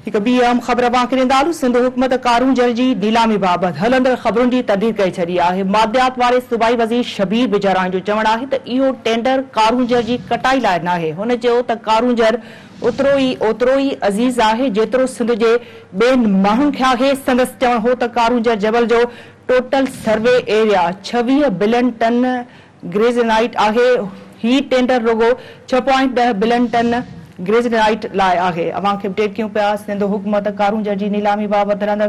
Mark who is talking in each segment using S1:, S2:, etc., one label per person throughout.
S1: एक ॿी अहम ख़बर वाकिरंदालू सिंध हुकूमत कारूंजर जी नीलामी बाबति हलंदड़ ख़बरुनि जी तर्दीद कई छॾी आहे। मादियात वारे सूबाई वज़ीर शबीर बिजाराणी जो चवणु आहे त इहो टेंडर कारूंजर जी कटाई लाइ नाहे। हुन चयो त कारूंजर ओतिरो ई अज़ीज़ आहे जेतिरो सिंध जे ॿियनि माण्हुनि खे आहे। संदसि चवणु हो त कारूंजर जबल जो total survey area 26 billion ton granite आहे। ही टेंडर रुगो 6.10 बिलियन टन ग्रेज़नाइट लाइ आहे। अवां खे अपडेट कयूं पिया। सिंध हुकूमत कारूंजर जी नीलामी बाबति हलंदड़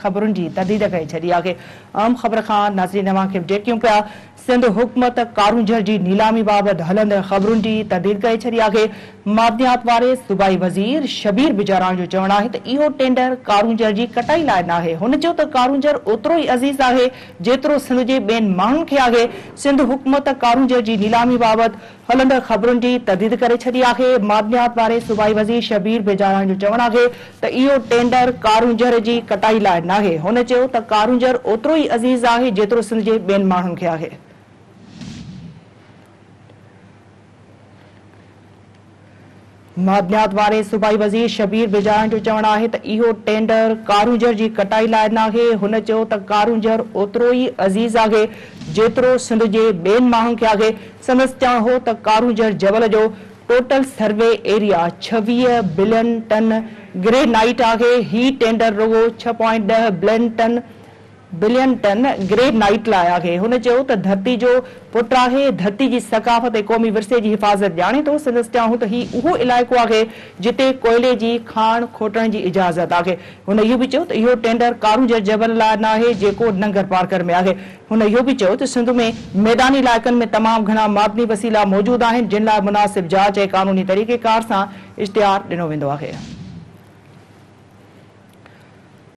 S1: ख़बरुनि जी तर्दीद कई छॾी आहे। अहम ख़बर खां नाज़रीन अवां खे अपडेट कयूं पिया। सिंध हुकूमत कारूंजर जी नीलामी बाबति हलंदड़ ख़बरुनि जी तर्दीद कई छॾी आहे। मादियात वारे सूबाई वज़ीर शबीर बिजाराणी जो चवणु आहे त इहो टेंडर कारूंजर जी कटाई लाइ नाहे। हुन चयो त कारूंजर ओतिरो ई अज़ीज़ आहे जेतिरो सिंध जे ॿियनि माण्हुनि खे आहे। सिंध हुकूमत कारूंजर जी नीलामी बाबति हलंदड़ ख़बरुनि जी तर्दीद करे छॾी आहे। मादियात वारे सूबाई वज़ीर शबीर बिजाराणी जो चवणु आहे त इहो टेंडर कारूंजर जी कटाई लाइ नाहे। हुन चयो त कारूंजर ओतिरो ई अज़ीज़ आहे जेतिरो सिंध जे ॿियनि माण्हुनि खे आहे। मादियात वारे सूबाई वज़ीर शबीर बिजाराणी जो चवणु आहे त इहो टेंडर कारूंजर जी कटाई लाइ नाहे। हुन चयो त कारूंजर ओतिरो ई अज़ीज़ आहे जेतिरो सिंध जे ॿियनि माण्हुनि खे आहे। संदसि चवणु हो त कारूंजर जबल जो total survey area 26 billion ton granite आहे। ही टेंडर रुगो 6.10 बिलियन टन ग्रेनाइट लाइ आहे। हुन चयो त धरती जो पुट आहे। धरती जी सकाफ़त ऐं क़ौमी विरसे जी हिफ़ाज़त ॼाणे थो। संदसि चवणु त ही उहो इलाइक़ो आहे जिते कोयले जी खाण खोटण जी इजाज़त आहे। हुन इहो बि चयो त इहो टेंडर कारूंजर जबल लाइ नाहे जेको नंगर पार्कर में आहे। हुन इहो बि चयो त सिंध में मैदानी इलाइक़नि में तमामु घणा मादनी वसीला मौजूदु आहिनि जिन लाइ मुनासिब जांच ऐं क़ानूनी तरीक़ेकार सां इश्तिहार ॾिनो वेंदो आहे।